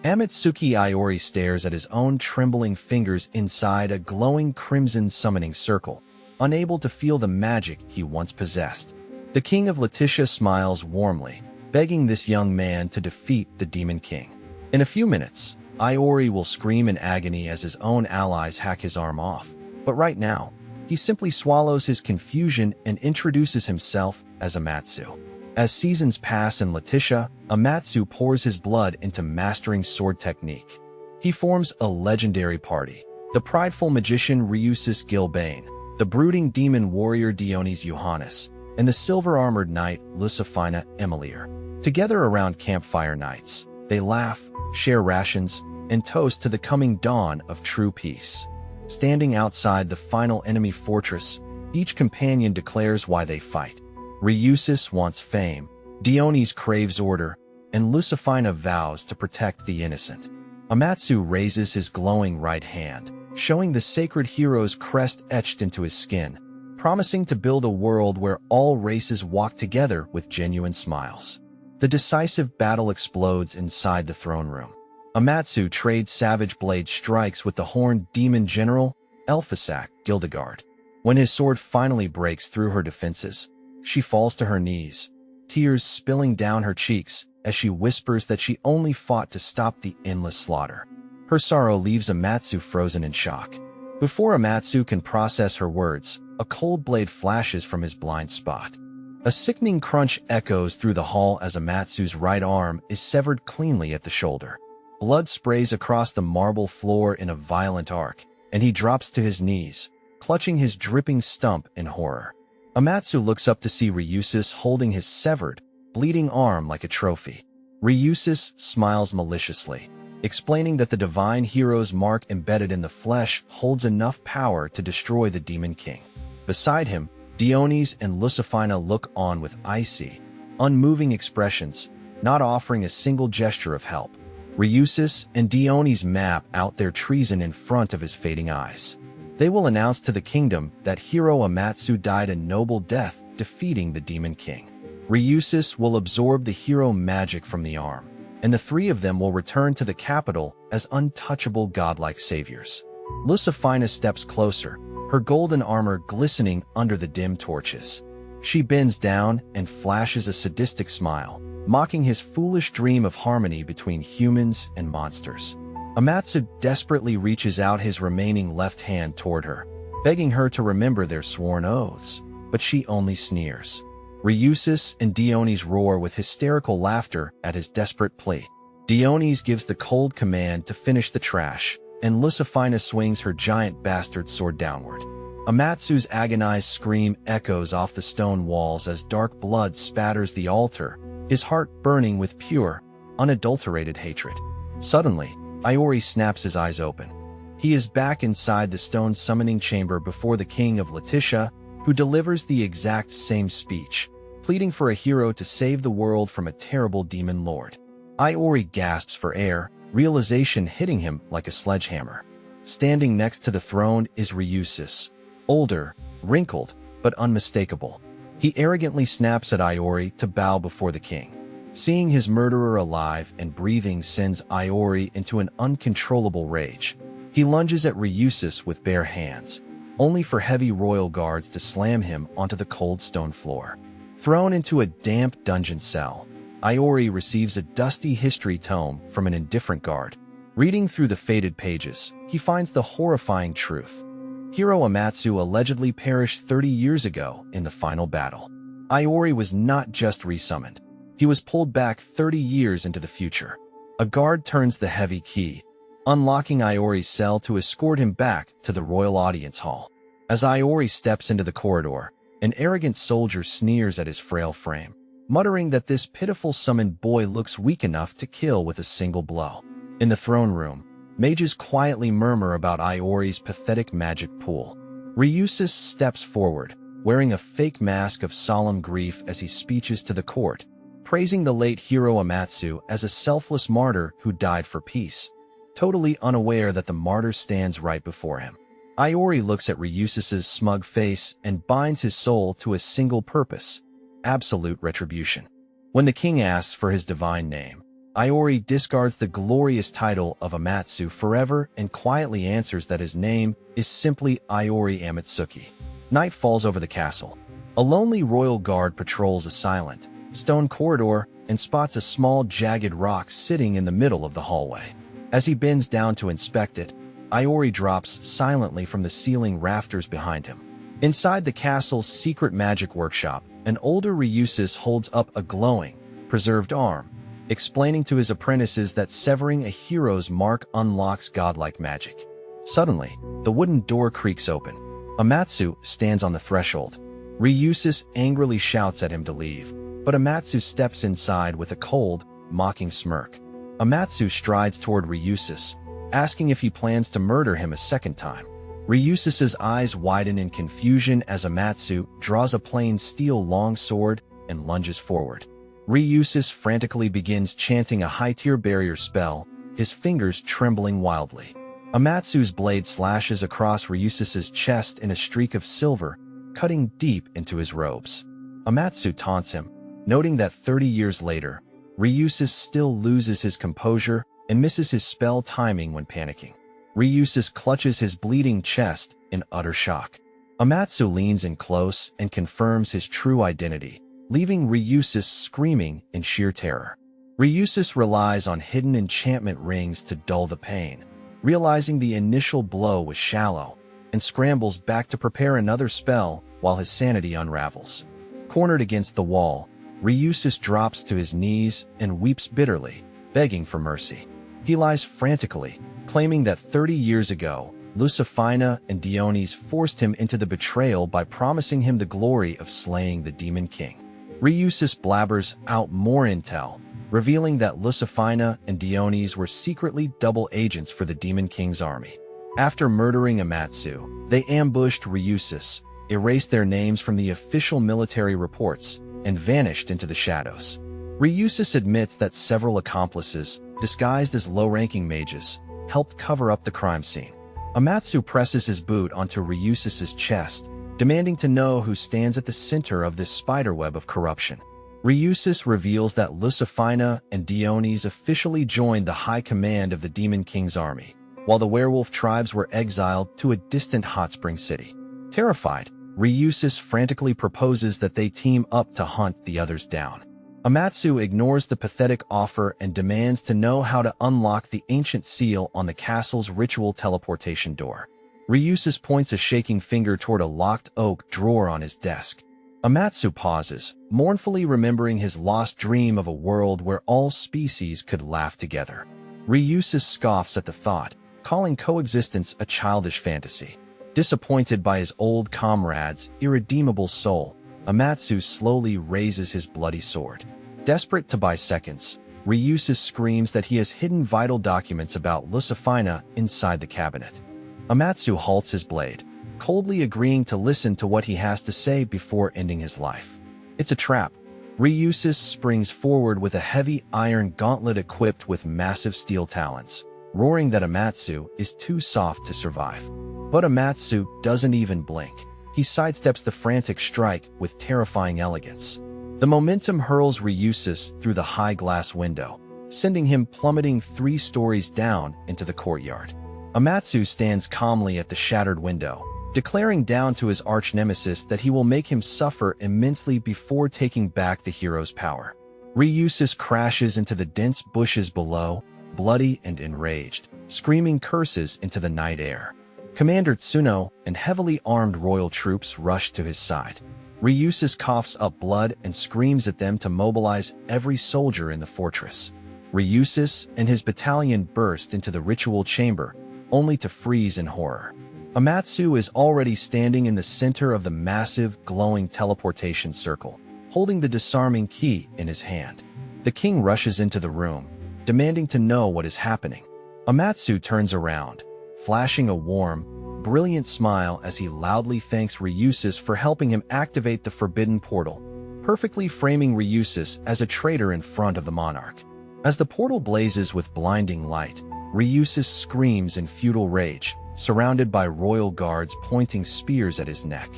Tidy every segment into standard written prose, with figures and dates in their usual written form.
Amatsuki Iori stares at his own trembling fingers inside a glowing crimson summoning circle, unable to feel the magic he once possessed. The King of Letitia smiles warmly, begging this young man to defeat the Demon King. In a few minutes, Iori will scream in agony as his own allies hack his arm off, but right now, he simply swallows his confusion and introduces himself as Amatsu. As seasons pass in Letitia, Amatsu pours his blood into mastering sword technique. He forms a legendary party: the prideful magician Ryusis Gilbane, the brooding demon warrior Dionis Yohannes, and the silver-armored knight Lucifina Emilier. Together around campfire nights, they laugh, share rations, and toast to the coming dawn of true peace. Standing outside the final enemy fortress, each companion declares why they fight. Ryusis wants fame, Dionis craves order, and Lucifina vows to protect the innocent. Amatsu raises his glowing right hand, showing the sacred hero's crest etched into his skin, promising to build a world where all races walk together with genuine smiles. The decisive battle explodes inside the throne room. Amatsu trades savage blade strikes with the horned demon general, Elfiszak Gildegard. When his sword finally breaks through her defenses, she falls to her knees, tears spilling down her cheeks as she whispers that she only fought to stop the endless slaughter. Her sorrow leaves Amatsu frozen in shock. Before Amatsu can process her words, a cold blade flashes from his blind spot. A sickening crunch echoes through the hall as Amatsu's right arm is severed cleanly at the shoulder. Blood sprays across the marble floor in a violent arc, and he drops to his knees, clutching his dripping stump in horror. Amatsu looks up to see Ryusis holding his severed, bleeding arm like a trophy. Ryusis smiles maliciously, explaining that the divine hero's mark embedded in the flesh holds enough power to destroy the Demon King. Beside him, Dionis and Lucifina look on with icy, unmoving expressions, not offering a single gesture of help. Ryusis and Dionis map out their treason in front of his fading eyes. They will announce to the kingdom that hero Amatsu died a noble death defeating the Demon King. Ryusis will absorb the hero magic from the arm, and the three of them will return to the capital as untouchable godlike saviors. Lucifina steps closer, her golden armor glistening under the dim torches. She bends down and flashes a sadistic smile, mocking his foolish dream of harmony between humans and monsters. Amatsu desperately reaches out his remaining left hand toward her, begging her to remember their sworn oaths, but she only sneers. Ryusis and Dionis roar with hysterical laughter at his desperate plea. Dionis gives the cold command to finish the trash, and Lucifina swings her giant bastard sword downward. Amatsu's agonized scream echoes off the stone walls as dark blood spatters the altar, his heart burning with pure, unadulterated hatred. Suddenly, Iori snaps his eyes open. He is back inside the stone summoning chamber before the King of Letitia, who delivers the exact same speech, pleading for a hero to save the world from a terrible demon lord. Iori gasps for air, realization hitting him like a sledgehammer. Standing next to the throne is Ryusis, older, wrinkled, but unmistakable. He arrogantly snaps at Iori to bow before the king. Seeing his murderer alive and breathing sends Iori into an uncontrollable rage. He lunges at Ryusis with bare hands, only for heavy royal guards to slam him onto the cold stone floor. Thrown into a damp dungeon cell, Iori receives a dusty history tome from an indifferent guard. Reading through the faded pages, he finds the horrifying truth. Hero Amatsu allegedly perished 30 years ago in the final battle. Iori was not just resummoned. He was pulled back 30 years into the future. A guard turns the heavy key, unlocking Iori's cell to escort him back to the royal audience hall. As Iori steps into the corridor, an arrogant soldier sneers at his frail frame, muttering that this pitiful summoned boy looks weak enough to kill with a single blow. In the throne room, mages quietly murmur about Iori's pathetic magic pool. Ryusis steps forward, wearing a fake mask of solemn grief as he speeches to the court, praising the late hero Amatsu as a selfless martyr who died for peace, totally unaware that the martyr stands right before him. Iori looks at Ryusis's smug face and binds his soul to a single purpose: absolute retribution. When the king asks for his divine name, Iori discards the glorious title of Amatsu forever and quietly answers that his name is simply Iori Amatsuki. Night falls over the castle. A lonely royal guard patrols a silent, stone corridor and spots a small jagged rock sitting in the middle of the hallway. As he bends down to inspect it, Iori drops silently from the ceiling rafters behind him. Inside the castle's secret magic workshop, an older Ryusis holds up a glowing, preserved arm, explaining to his apprentices that severing a hero's mark unlocks godlike magic. Suddenly, the wooden door creaks open. Amatsu stands on the threshold. Ryusis angrily shouts at him to leave, but Amatsu steps inside with a cold, mocking smirk. Amatsu strides toward Ryusis, asking if he plans to murder him a second time. Ryusis's eyes widen in confusion as Amatsu draws a plain steel longsword and lunges forward. Ryusis frantically begins chanting a high-tier barrier spell, his fingers trembling wildly. Amatsu's blade slashes across Ryusis's chest in a streak of silver, cutting deep into his robes. Amatsu taunts him, noting that 30 years later, Ryusis still loses his composure and misses his spell timing when panicking. Ryusis clutches his bleeding chest in utter shock. Amatsu leans in close and confirms his true identity, leaving Ryusis screaming in sheer terror. Ryusis relies on hidden enchantment rings to dull the pain, realizing the initial blow was shallow, and scrambles back to prepare another spell while his sanity unravels. Cornered against the wall, Ryusis drops to his knees and weeps bitterly, begging for mercy. He lies frantically, claiming that 30 years ago, Lucifina and Dionys forced him into the betrayal by promising him the glory of slaying the Demon King. Ryusis blabbers out more intel, revealing that Lucifina and Dionys were secretly double agents for the Demon King's army. After murdering Amatsu, they ambushed Ryusis, erased their names from the official military reports, and vanished into the shadows. Ryusis admits that several accomplices, disguised as low-ranking mages, helped cover up the crime scene. Amatsu presses his boot onto Ryusis's chest, demanding to know who stands at the center of this spiderweb of corruption. Ryusis reveals that Lucifina and Dionys officially joined the high command of the Demon King's army, while the werewolf tribes were exiled to a distant hot spring city. Terrified, Ryusis frantically proposes that they team up to hunt the others down. Amatsu ignores the pathetic offer and demands to know how to unlock the ancient seal on the castle's ritual teleportation door. Ryusis points a shaking finger toward a locked oak drawer on his desk. Amatsu pauses, mournfully remembering his lost dream of a world where all species could laugh together. Ryusis scoffs at the thought, calling coexistence a childish fantasy. Disappointed by his old comrade's irredeemable soul, Amatsu slowly raises his bloody sword. Desperate to buy seconds, Ryusis screams that he has hidden vital documents about Lucifina inside the cabinet. Amatsu halts his blade, coldly agreeing to listen to what he has to say before ending his life. It's a trap. Ryusis springs forward with a heavy iron gauntlet equipped with massive steel talons, roaring that Amatsu is too soft to survive. But Amatsu doesn't even blink. He sidesteps the frantic strike with terrifying elegance. The momentum hurls Ryusis through the high glass window, sending him plummeting 3 stories down into the courtyard. Amatsu stands calmly at the shattered window, declaring down to his arch-nemesis that he will make him suffer immensely before taking back the hero's power. Ryusis crashes into the dense bushes below, bloody and enraged, screaming curses into the night air. Commander Tsuno and heavily armed royal troops rush to his side. Ryusis coughs up blood and screams at them to mobilize every soldier in the fortress. Ryusis and his battalion burst into the ritual chamber, only to freeze in horror. Amatsu is already standing in the center of the massive, glowing teleportation circle, holding the disarming key in his hand. The king rushes into the room, demanding to know what is happening. Amatsu turns around, flashing a warm, brilliant smile as he loudly thanks Ryusis for helping him activate the forbidden portal, perfectly framing Ryusis as a traitor in front of the monarch. As the portal blazes with blinding light, Ryusis screams in futile rage, surrounded by royal guards pointing spears at his neck.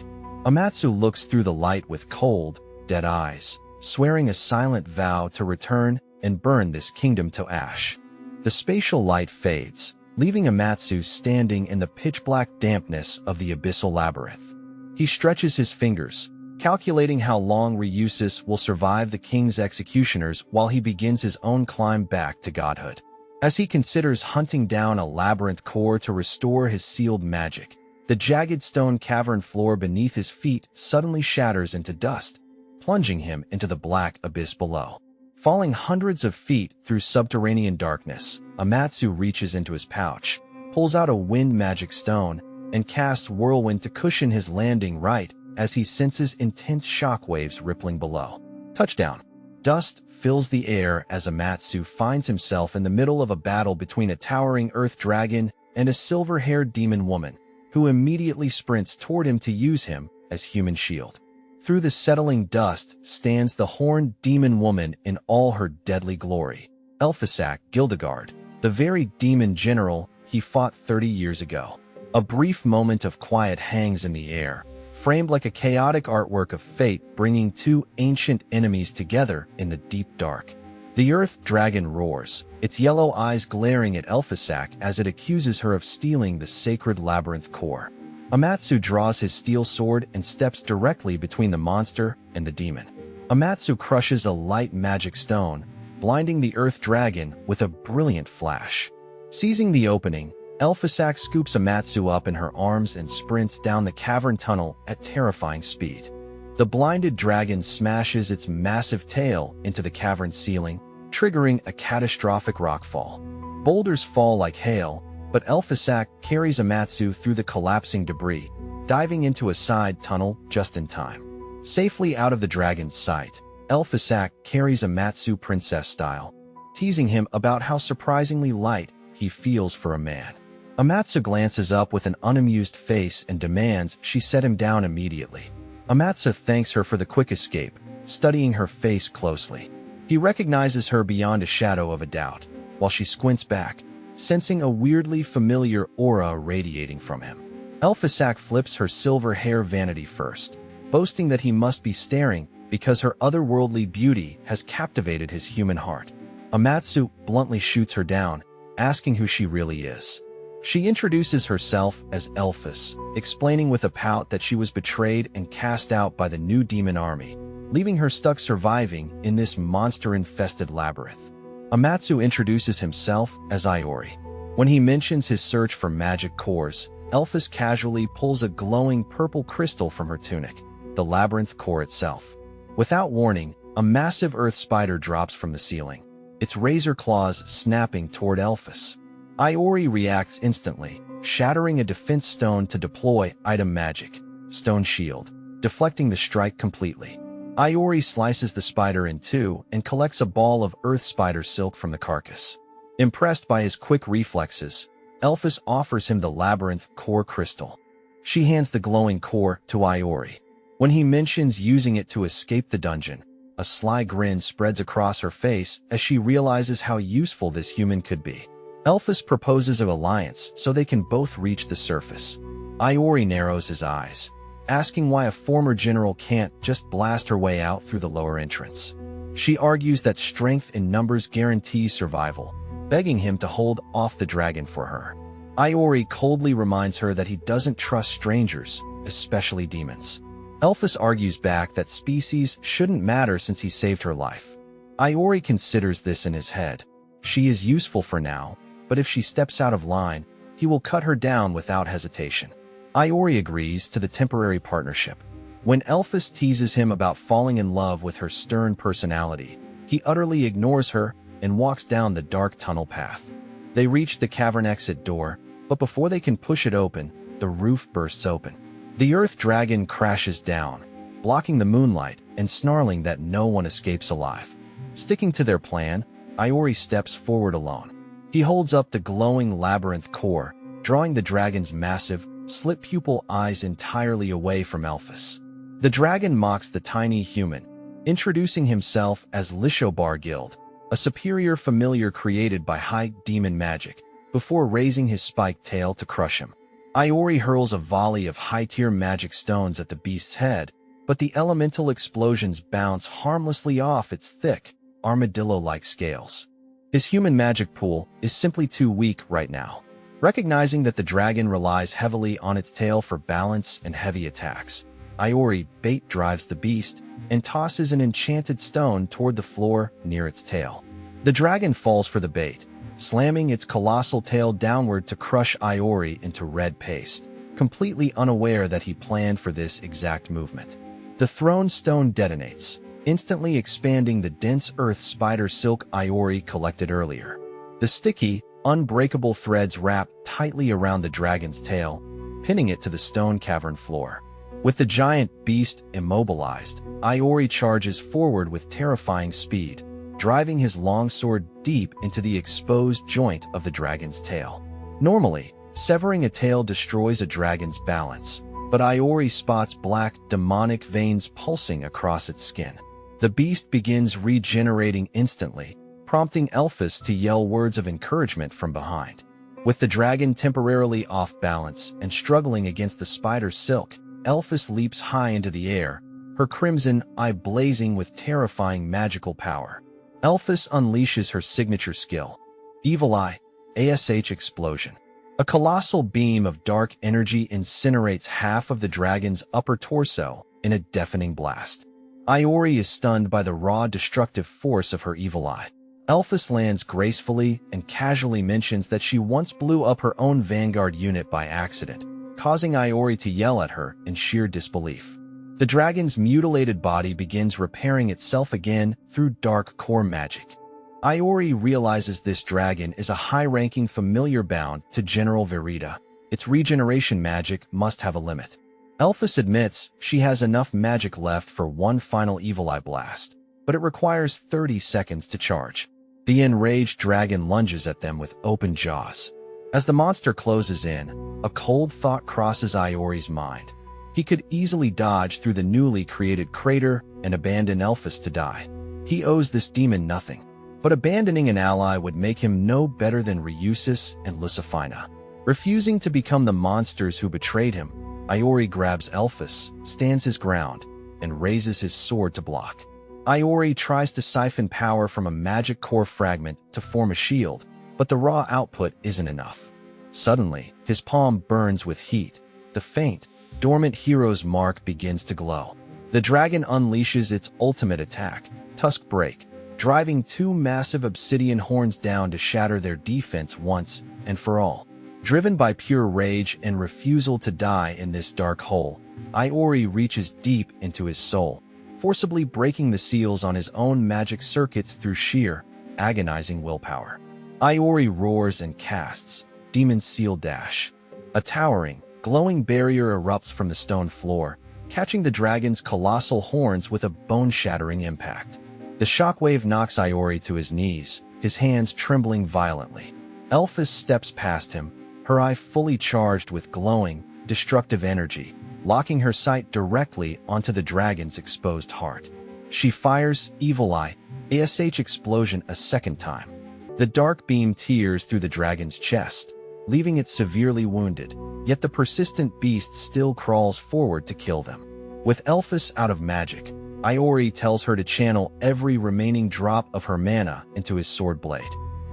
Amatsu looks through the light with cold, dead eyes, swearing a silent vow to return and burn this kingdom to ash. The spatial light fades, leaving Amatsu standing in the pitch-black dampness of the abyssal labyrinth. He stretches his fingers, calculating how long Ryusis will survive the king's executioners while he begins his own climb back to godhood. As he considers hunting down a labyrinth core to restore his sealed magic, the jagged stone cavern floor beneath his feet suddenly shatters into dust, plunging him into the black abyss below. Falling hundreds of feet through subterranean darkness, Amatsu reaches into his pouch, pulls out a wind magic stone, and casts Whirlwind to cushion his landing right as he senses intense shockwaves rippling below. Touchdown! Dust fills the air as Amatsu finds himself in the middle of a battle between a towering earth dragon and a silver-haired demon woman, who immediately sprints toward him to use him as human shield. Through the settling dust stands the horned demon woman in all her deadly glory, Elfiszak Gildegard, the very demon general he fought 30 years ago. A brief moment of quiet hangs in the air, framed like a chaotic artwork of fate bringing two ancient enemies together in the deep dark. The earth dragon roars, its yellow eyes glaring at Elfiszak as it accuses her of stealing the sacred labyrinth core. Amatsu draws his steel sword and steps directly between the monster and the demon. Amatsu crushes a light magic stone, blinding the earth dragon with a brilliant flash. Seizing the opening, Elfiszak scoops Amatsu up in her arms and sprints down the cavern tunnel at terrifying speed. The blinded dragon smashes its massive tail into the cavern ceiling, triggering a catastrophic rockfall. Boulders fall like hail, but Elfiszak carries Amatsu through the collapsing debris, diving into a side tunnel just in time. Safely out of the dragon's sight, Elfiszak carries Amatsu princess style, teasing him about how surprisingly light he feels for a man. Amatsu glances up with an unamused face and demands she set him down immediately. Amatsu thanks her for the quick escape, studying her face closely. He recognizes her beyond a shadow of a doubt, while she squints back, sensing a weirdly familiar aura radiating from him. Elfiszak flips her silver hair vanity first, boasting that he must be staring because her otherworldly beauty has captivated his human heart. Amatsu bluntly shoots her down, asking who she really is. She introduces herself as Elphys, explaining with a pout that she was betrayed and cast out by the new demon army, leaving her stuck surviving in this monster-infested labyrinth. Amatsu introduces himself as Iori. When he mentions his search for magic cores, Elphys casually pulls a glowing purple crystal from her tunic, the labyrinth core itself. Without warning, a massive earth spider drops from the ceiling, its razor claws snapping toward Elphys. Iori reacts instantly, shattering a defense stone to deploy item magic, Stone Shield, deflecting the strike completely. Iori slices the spider in two and collects a ball of earth spider silk from the carcass. Impressed by his quick reflexes, Elphys offers him the labyrinth core crystal. She hands the glowing core to Iori. When he mentions using it to escape the dungeon, a sly grin spreads across her face as she realizes how useful this human could be. Elphys proposes an alliance so they can both reach the surface. Iori narrows his eyes, asking why a former general can't just blast her way out through the lower entrance. She argues that strength in numbers guarantees survival, begging him to hold off the dragon for her. Iori coldly reminds her that he doesn't trust strangers, especially demons. Elphys argues back that species shouldn't matter since he saved her life. Iori considers this in his head. She is useful for now, but if she steps out of line, he will cut her down without hesitation. Iori agrees to the temporary partnership. When Elphys teases him about falling in love with her stern personality, he utterly ignores her and walks down the dark tunnel path. They reach the cavern exit door, but before they can push it open, the roof bursts open. The earth dragon crashes down, blocking the moonlight and snarling that no one escapes alive. Sticking to their plan, Iori steps forward alone. He holds up the glowing labyrinth core, drawing the dragon's massive, slit-pupil eyes entirely away from Elphys. The dragon mocks the tiny human, introducing himself as Lishobar Guild, a superior familiar created by high demon magic, before raising his spiked tail to crush him. Iori hurls a volley of high-tier magic stones at the beast's head, but the elemental explosions bounce harmlessly off its thick, armadillo-like scales. His human magic pool is simply too weak right now. Recognizing that the dragon relies heavily on its tail for balance and heavy attacks, Iori bait drives the beast and tosses an enchanted stone toward the floor near its tail. The dragon falls for the bait, slamming its colossal tail downward to crush Iori into red paste, completely unaware that he planned for this exact movement. The thrown stone detonates, instantly expanding the dense earth spider silk Iori collected earlier. The sticky, unbreakable threads wrap tightly around the dragon's tail, pinning it to the stone cavern floor. With the giant beast immobilized, Iori charges forward with terrifying speed, driving his longsword deep into the exposed joint of the dragon's tail. Normally, severing a tail destroys a dragon's balance, but Iori spots black, demonic veins pulsing across its skin. The beast begins regenerating instantly, prompting Elphys to yell words of encouragement from behind. With the dragon temporarily off balance and struggling against the spider's silk, Elphys leaps high into the air, her crimson eye blazing with terrifying magical power. Elphys unleashes her signature skill, Evil Eye, ASH Explosion. A colossal beam of dark energy incinerates half of the dragon's upper torso in a deafening blast. Iori is stunned by the raw destructive force of her Evil Eye. Elphys lands gracefully and casually mentions that she once blew up her own vanguard unit by accident, causing Iori to yell at her in sheer disbelief. The dragon's mutilated body begins repairing itself again through dark core magic. Iori realizes this dragon is a high-ranking familiar bound to General Verita. Its regeneration magic must have a limit. Elphys admits she has enough magic left for one final Evil Eye blast, but it requires 30 seconds to charge. The enraged dragon lunges at them with open jaws. As the monster closes in, a cold thought crosses Iori's mind. He could easily dodge through the newly created crater and abandon Elphys to die. He owes this demon nothing, but abandoning an ally would make him no better than Ryusis and Lucifina. Refusing to become the monsters who betrayed him, Iori grabs Elphys, stands his ground, and raises his sword to block. Iori tries to siphon power from a magic core fragment to form a shield, but the raw output isn't enough. Suddenly, his palm burns with heat. The faint, dormant hero's mark begins to glow. The dragon unleashes its ultimate attack, Tusk Break, driving two massive obsidian horns down to shatter their defense once and for all. Driven by pure rage and refusal to die in this dark hole, Iori reaches deep into his soul, forcibly breaking the seals on his own magic circuits through sheer, agonizing willpower. Iori roars and casts Demon Seal Dash. A towering, glowing barrier erupts from the stone floor, catching the dragon's colossal horns with a bone-shattering impact. The shockwave knocks Iori to his knees, his hands trembling violently. Elphys steps past him, her eye fully charged with glowing, destructive energy, locking her sight directly onto the dragon's exposed heart. She fires Evil Eye, ASH Explosion a second time. The dark beam tears through the dragon's chest, leaving it severely wounded, yet the persistent beast still crawls forward to kill them. With Elphys out of magic, Iori tells her to channel every remaining drop of her mana into his sword blade.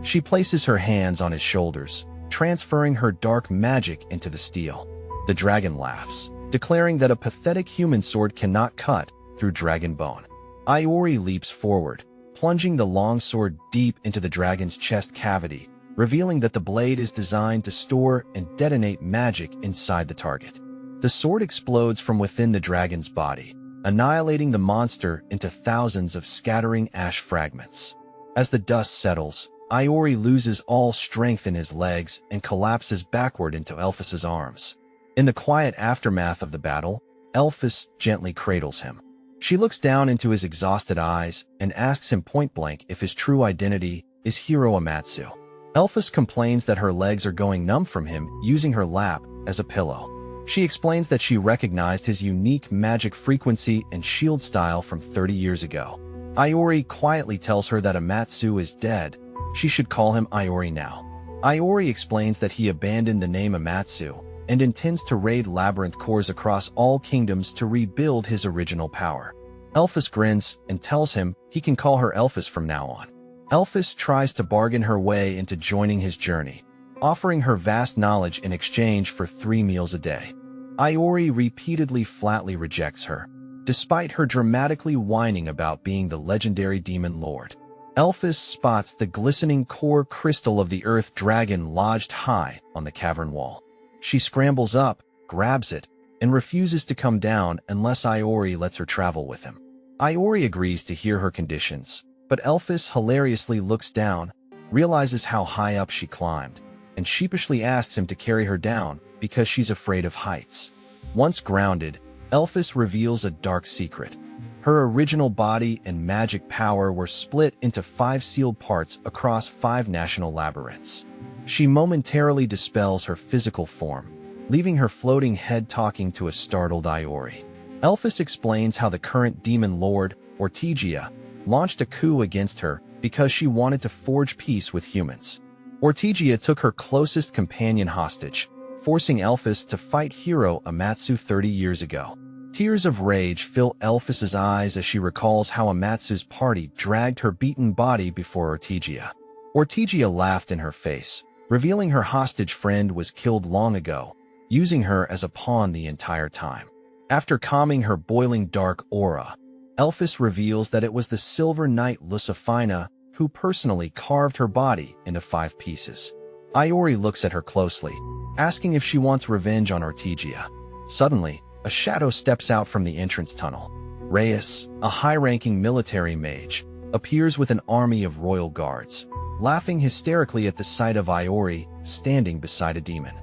She places her hands on his shoulders, transferring her dark magic into the steel. The dragon laughs, declaring that a pathetic human sword cannot cut through dragon bone. Iori leaps forward, plunging the longsword deep into the dragon's chest cavity, revealing that the blade is designed to store and detonate magic inside the target. The sword explodes from within the dragon's body, annihilating the monster into thousands of scattering ash fragments. As the dust settles, Iori loses all strength in his legs and collapses backward into Elphys's arms. In the quiet aftermath of the battle, Elphys gently cradles him. She looks down into his exhausted eyes and asks him point-blank if his true identity is Hero Amatsu. Elphys complains that her legs are going numb from him using her lap as a pillow. She explains that she recognized his unique magic frequency and shield style from 30 years ago. Iori quietly tells her that Amatsu is dead. She should call him Iori now. Iori explains that he abandoned the name Amatsu and intends to raid labyrinth cores across all kingdoms to rebuild his original power. Elphys grins and tells him he can call her Elphys from now on. Elphys tries to bargain her way into joining his journey, offering her vast knowledge in exchange for 3 meals a day. Iori repeatedly flatly rejects her, despite her dramatically whining about being the legendary Demon Lord. Elphys spots the glistening core crystal of the Earth Dragon lodged high on the cavern wall. She scrambles up, grabs it, and refuses to come down unless Iori lets her travel with him. Iori agrees to hear her conditions, but Elphys hilariously looks down, realizes how high up she climbed, and sheepishly asks him to carry her down because she's afraid of heights. Once grounded, Elphys reveals a dark secret. Her original body and magic power were split into 5 sealed parts across 5 national labyrinths. She momentarily dispels her physical form, leaving her floating head talking to a startled Iori. Elphys explains how the current Demon Lord, Ortygia, launched a coup against her because she wanted to forge peace with humans. Ortygia took her closest companion hostage, forcing Elphys to fight hero Amatsu 30 years ago. Tears of rage fill Elphys's eyes as she recalls how Amatsu's party dragged her beaten body before Ortygia. Ortygia laughed in her face, revealing her hostage friend was killed long ago, using her as a pawn the entire time. After calming her boiling dark aura, Elphys reveals that it was the Silver Knight Lucifina who personally carved her body into 5 pieces. Iori looks at her closely, asking if she wants revenge on Ortygia. Suddenly, a shadow steps out from the entrance tunnel. Reyes, a high-ranking military mage, appears with an army of royal guards, laughing hysterically at the sight of Iori standing beside a demon.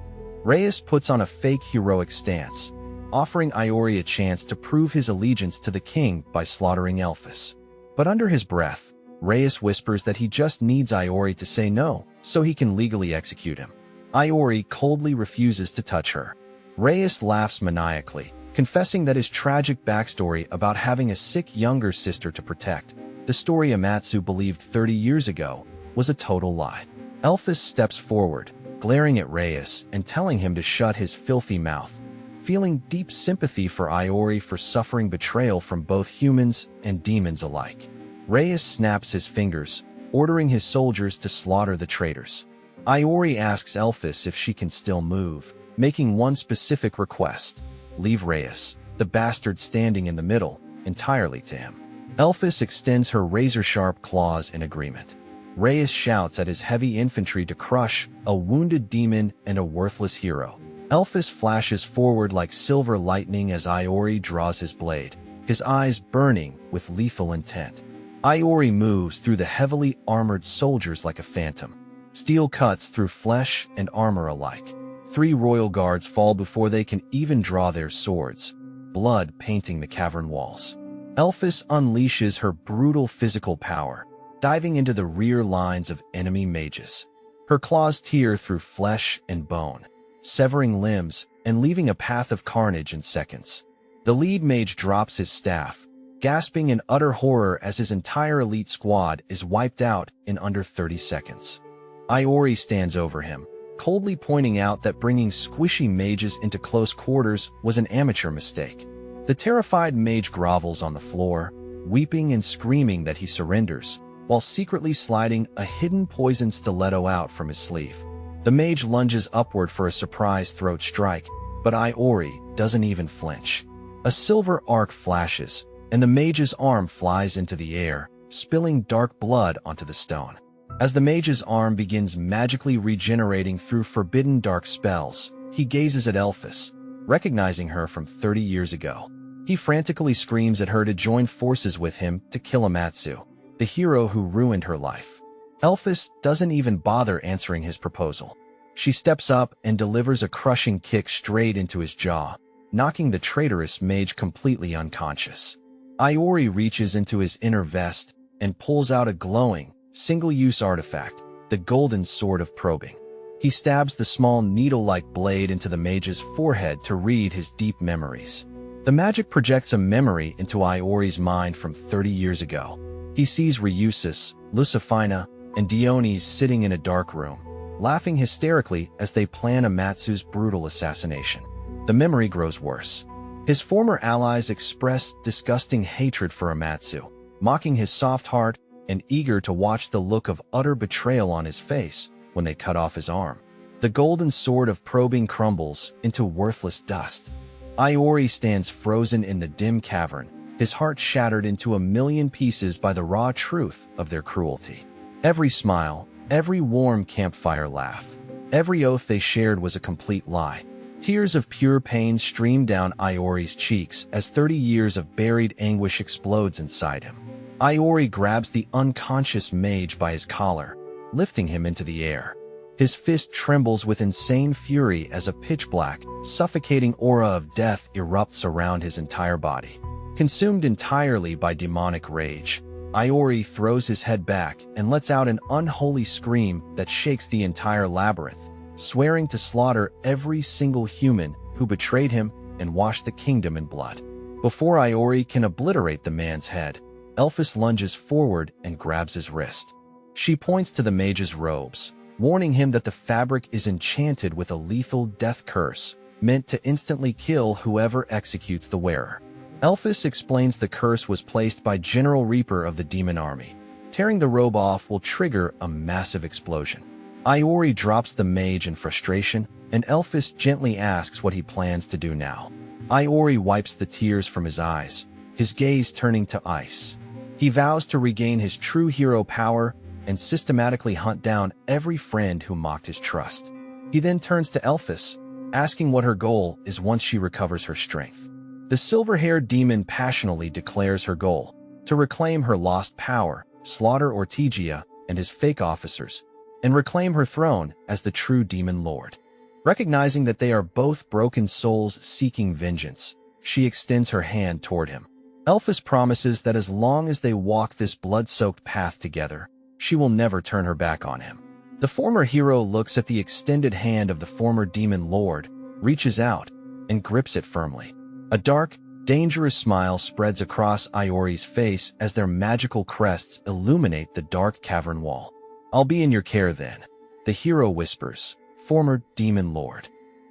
Reyes puts on a fake heroic stance, offering Iori a chance to prove his allegiance to the king by slaughtering Elphys. But under his breath, Reyes whispers that he just needs Iori to say no so he can legally execute him. Iori coldly refuses to touch her. Reyes laughs maniacally, confessing that his tragic backstory about having a sick younger sister to protect, the story Amatsu believed 30 years ago, was a total lie. Elphys steps forward, glaring at Reyes and telling him to shut his filthy mouth, feeling deep sympathy for Iori for suffering betrayal from both humans and demons alike. Reyes snaps his fingers, ordering his soldiers to slaughter the traitors. Iori asks Elphys if she can still move, making one specific request: leave Reyes, the bastard standing in the middle, entirely to him. Elphys extends her razor-sharp claws in agreement. Reyes shouts at his heavy infantry to crush a wounded demon and a worthless hero. Elphys flashes forward like silver lightning as Iori draws his blade, his eyes burning with lethal intent. Iori moves through the heavily armored soldiers like a phantom. Steel cuts through flesh and armor alike. 3 royal guards fall before they can even draw their swords, blood painting the cavern walls. Elphys unleashes her brutal physical power, diving into the rear lines of enemy mages. Her claws tear through flesh and bone, severing limbs and leaving a path of carnage in seconds. The lead mage drops his staff, gasping in utter horror as his entire elite squad is wiped out in under 30 seconds. Iori stands over him, coldly pointing out that bringing squishy mages into close quarters was an amateur mistake. The terrified mage grovels on the floor, weeping and screaming that he surrenders, while secretly sliding a hidden poison stiletto out from his sleeve. The mage lunges upward for a surprise throat strike, but Iori doesn't even flinch. A silver arc flashes, and the mage's arm flies into the air, spilling dark blood onto the stone. As the mage's arm begins magically regenerating through forbidden dark spells, he gazes at Elphys, recognizing her from 30 years ago. He frantically screams at her to join forces with him to kill Amatsu, the hero who ruined her life. Elphys doesn't even bother answering his proposal. She steps up and delivers a crushing kick straight into his jaw, knocking the traitorous mage completely unconscious. Iori reaches into his inner vest and pulls out a glowing, single-use artifact, the Golden Sword of Probing. He stabs the small needle-like blade into the mage's forehead to read his deep memories. The magic projects a memory into Iori's mind from 30 years ago. He sees Ryusis, Lucifina, and Dionys sitting in a dark room, laughing hysterically as they plan Amatsu's brutal assassination. The memory grows worse. His former allies expressed disgusting hatred for Amatsu, mocking his soft heart and eager to watch the look of utter betrayal on his face when they cut off his arm. The golden sword of probing crumbles into worthless dust. Iori stands frozen in the dim cavern, his heart shattered into a million pieces by the raw truth of their cruelty. Every smile, every warm campfire laugh, every oath they shared was a complete lie. Tears of pure pain stream down Iori's cheeks as 30 years of buried anguish explodes inside him. Iori grabs the unconscious mage by his collar, lifting him into the air. His fist trembles with insane fury as a pitch-black, suffocating aura of death erupts around his entire body. Consumed entirely by demonic rage, Iori throws his head back and lets out an unholy scream that shakes the entire labyrinth, swearing to slaughter every single human who betrayed him and washed the kingdom in blood. Before Iori can obliterate the man's head, Elphys lunges forward and grabs his wrist. She points to the mage's robes, warning him that the fabric is enchanted with a lethal death curse, meant to instantly kill whoever executes the wearer. Elphys explains the curse was placed by General Reaper of the demon army. Tearing the robe off will trigger a massive explosion. Iori drops the mage in frustration, and Elphys gently asks what he plans to do now. Iori wipes the tears from his eyes, his gaze turning to ice. He vows to regain his true hero power and systematically hunt down every friend who mocked his trust. He then turns to Elphys, asking what her goal is once she recovers her strength. The silver-haired demon passionately declares her goal: to reclaim her lost power, slaughter Ortegia and his fake officers, and reclaim her throne as the true Demon Lord. Recognizing that they are both broken souls seeking vengeance, she extends her hand toward him. Elphys promises that as long as they walk this blood-soaked path together, she will never turn her back on him. The former hero looks at the extended hand of the former Demon Lord, reaches out, and grips it firmly. A dark, dangerous smile spreads across Iori's face as their magical crests illuminate the dark cavern wall. "I'll be in your care then," the hero whispers, former Demon Lord.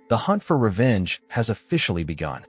The hunt for revenge has officially begun.